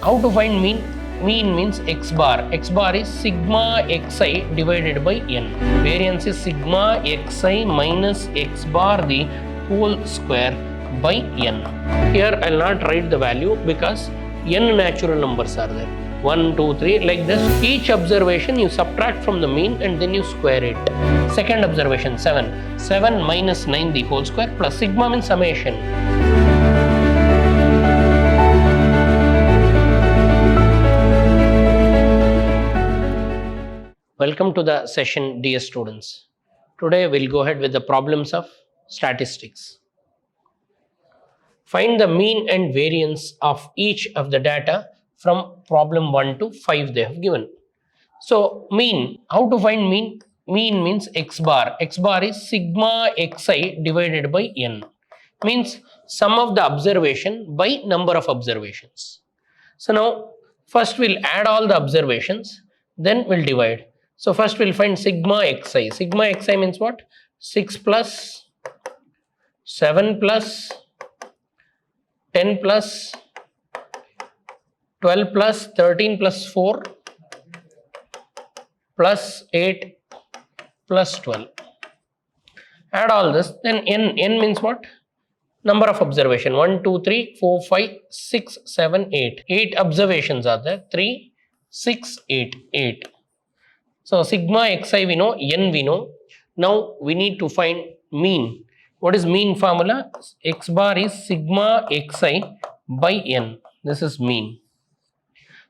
how to find mean? Mean means x bar. X bar is sigma xi divided by n. Variance is sigma xi minus x bar the whole square by n. Here I will not write the value because n natural numbers are there. 1, 2, 3 like this. Each observation you subtract from the mean and then you square it. Second observation 7. 7 minus 9 the whole square plus sigma means summation. Welcome to the session, dear students. Today we'll go ahead with the problems of statistics. Find the mean and variance of each of the data from problem 1 to 5 they have given. So mean, how to find mean? Mean means x bar. X bar is sigma xi divided by n. Means sum of the observation by number of observations. So now first we'll add all the observations, then we'll divide. So first we'll find sigma xi. Sigma xi means what? 6 plus 7 plus 10 plus 12 plus 13 plus 4 plus 8 plus 12. Add all this, then n means what? Number of observation. 1, 2, 3, 4, 5, 6, 7, 8. 8 observations are there. 3, 6, 8, 8. So sigma xi we know, n we know. Now we need to find mean. What is mean formula? X bar is sigma xi by n. This is mean.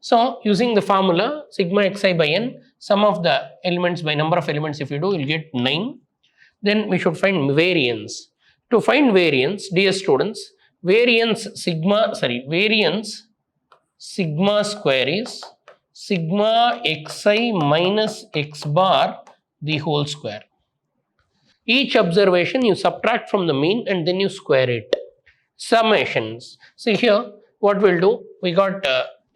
So using the formula sigma xi by n, sum of the elements by number of elements if you do, you'll get 9. Then we should find variance. To find variance, dear students, variance sigma square is sigma xi minus x bar the whole square. Each observation you subtract from the mean and then you square it. Summations. See here what we'll do, we got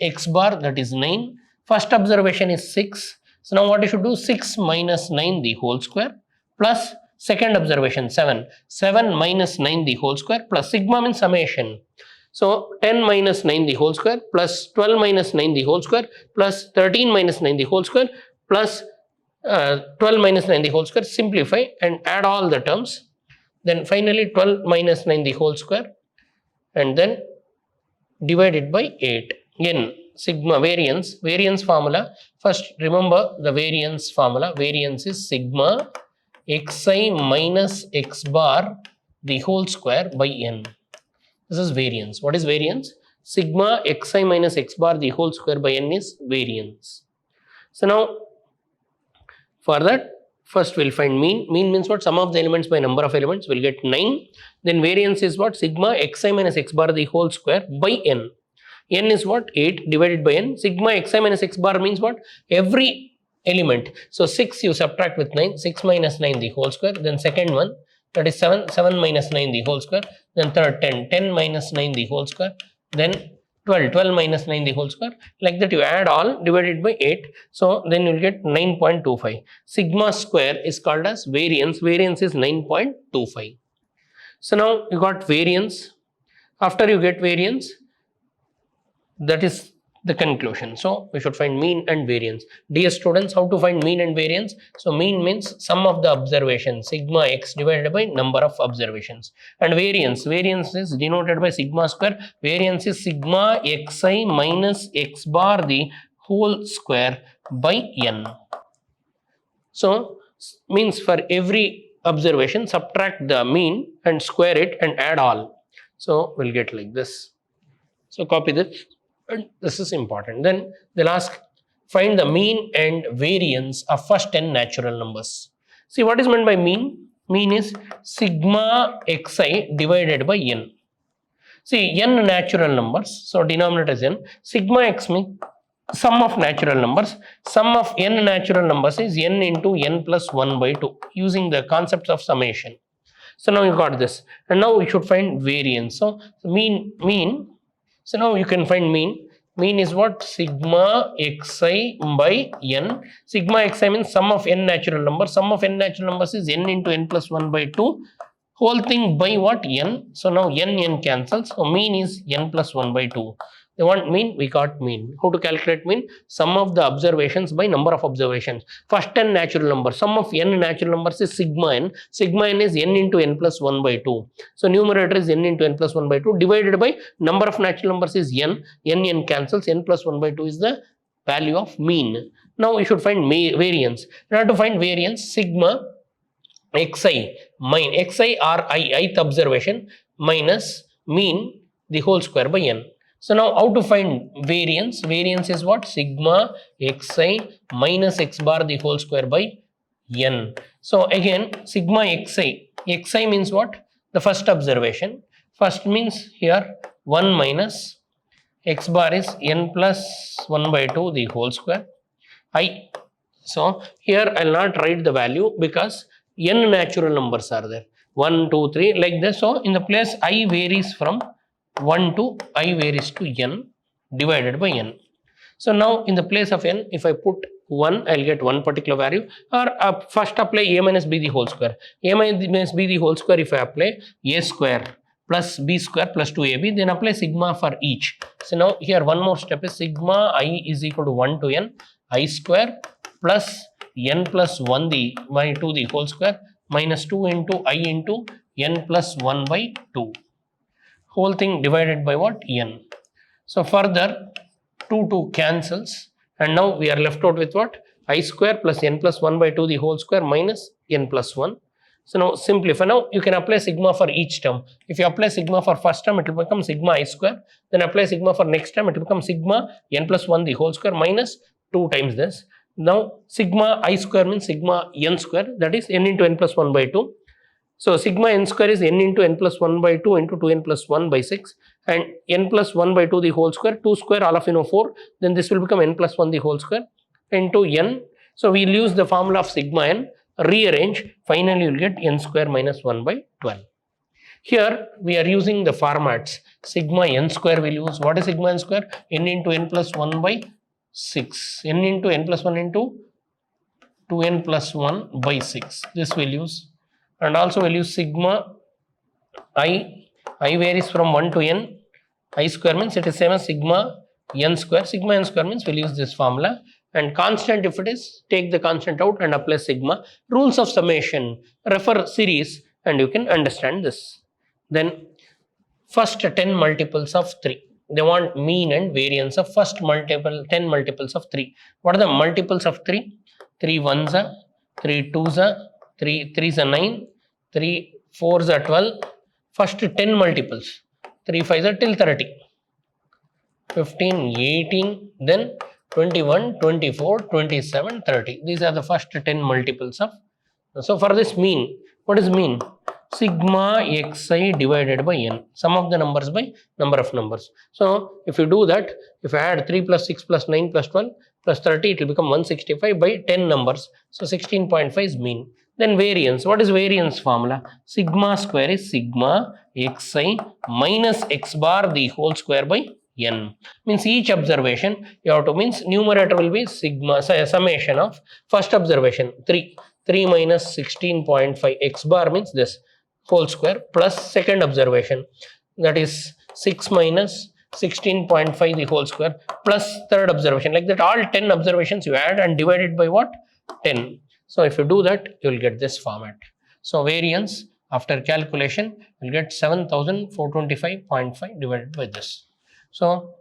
x bar, that is 9. First observation is 6. So now what you should do, 6 minus 9 the whole square plus second observation 7. 7 minus 9 the whole square plus sigma means summation. So 10 minus 9 the whole square plus 12 minus 9 the whole square plus 13 minus 9 the whole square plus 12 minus 9 the whole square. Simplify and add all the terms. Then finally 12 minus 9 the whole square and then divided by 8. N sigma variance formula. First remember the variance formula. Variance is sigma xi minus x bar the whole square by n. This is variance. What is variance? Sigma xi minus x bar the whole square by n is variance. So now for that, first we'll find mean. Mean means what? Sum of the elements by number of elements. We'll get 9. Then variance is what? Sigma xi minus x bar the whole square by n. N is what? 8 divided by n. Sigma xi minus x bar means what? Every element. So 6 you subtract with 9. 6 minus 9 the whole square. Then second one, that is 7. 7 minus 9 the whole square. Then third 10. 10 minus 9 the whole square. Then 12. 12 minus 9 the whole square. Like that you add all divided by 8. So then you will get 9.25. Sigma square is called as variance. Variance is 9.25. So now you got variance. After you get variance, that is the conclusion. So we should find mean and variance. Dear students, how to find mean and variance? So mean means sum of the observations, sigma x divided by number of observations. And variance is denoted by sigma square. Variance is sigma xi minus x bar the whole square by n. So means for every observation subtract the mean and square it and add all. So we'll get like this. So copy this. And this is important. Then they'll ask, find the mean and variance of first 10 natural numbers. See what is meant by mean? Mean is sigma xi divided by n. See n natural numbers, so denominator is n. Sigma x means sum of natural numbers. Sum of n natural numbers is n into n plus 1 by 2 using the concepts of summation. So now you got this. And now we should find variance. So mean. So now you can find mean. Mean is what? Sigma xi by n. Sigma xi means sum of n natural numbers. Sum of n natural numbers is n into n plus 1 by 2. Whole thing by what? N. So now n cancels. So mean is n plus 1 by 2. They want mean, we got mean. How to calculate mean? Sum of the observations by number of observations. First n natural numbers. Sum of n natural numbers is sigma n. Sigma n is n into n plus 1 by 2. So numerator is n into n plus 1 by 2 divided by number of natural numbers is n. N cancels. N plus 1 by 2 is the value of mean. Now you should find variance. Now to find variance, sigma xi minus xi or ith observation minus mean the whole square by n. So now how to find variance? Variance is what? Sigma xi minus x bar the whole square by n. So again sigma xi. Xi means what? The first observation. First means here 1 minus x bar is n plus 1 by 2 the whole square. So here I will not write the value because n natural numbers are there. 1, 2, 3 like this. So in the place I varies from 1 to I varies to n divided by n. So now in the place of n, if I put 1, I will get one particular value, or first apply a minus b the whole square. A minus b the whole square, if I apply a square plus b square plus 2ab, then apply sigma for each. So now here one more step is sigma I is equal to 1 to n I square plus n plus 1 by 2 the whole square minus 2 into I into n plus 1 by 2. Whole thing divided by what? N. So further 2 cancels and now we are left out with what? I square plus n plus 1 by 2 the whole square minus n plus 1. So now simplify. Now you can apply sigma for each term. If you apply sigma for first term, it will become sigma I square. Then apply sigma for next term, it will become sigma n plus 1 the whole square minus 2 times this. Now sigma I square means sigma n square, that is n into n plus 1 by 2. So sigma n square is n into n plus 1 by 2 into 2n plus 1 by 6, and n plus 1 by 2 the whole square, 2 square all of you know 4, then this will become n plus 1 the whole square into n. So we will use the formula of sigma n, rearrange, finally you will get n square minus 1 by 12. Here we are using the formats. Sigma n square will use, what is sigma n square? N into n plus 1 by 6, n into n plus 1 into 2n plus 1 by 6, this will use. And also we'll use sigma I varies from 1 to n, I square means it is same as sigma n square. Sigma n square means we'll use this formula, and constant if it is, take the constant out and apply sigma. Rules of summation, refer series and you can understand this. Then first 10 multiples of 3. They want mean and variance of first multiple, 10 multiples of 3. What are the multiples of 3? 3 1s are, 3 2s are, 3 3s are 9, 3 4s are 12. First 10 multiples, 3 5s are till 30, 15, 18, then 21, 24, 27, 30. These are the first 10 multiples of. So for this mean, what is mean? Sigma xi divided by n, sum of the numbers by number of numbers. So if you do that, if I add 3 plus 6 plus 9 plus 12 plus 30, it will become 165 by 10 numbers. So 16.5 is mean. Then variance, what is variance formula? Sigma square is sigma xi minus x bar the whole square by n. Means each observation you have to, means numerator will be sigma, summation of first observation 3 minus 16.5, x bar means this whole square, plus second observation, that is 6 minus 16.5 the whole square, plus third observation. Like that all 10 observations you add and divide it by what? 10. So if you do that, you will get this format. So variance after calculation, you will get 7425.5 divided by this. So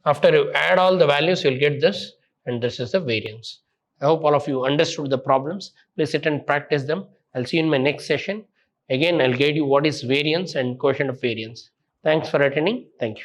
after you add all the values, you will get this, and this is the variance. I hope all of you understood the problems. Please sit and practice them. I'll see you in my next session. Again, I'll guide you what is variance and quotient of variance. Thanks for attending. Thank you.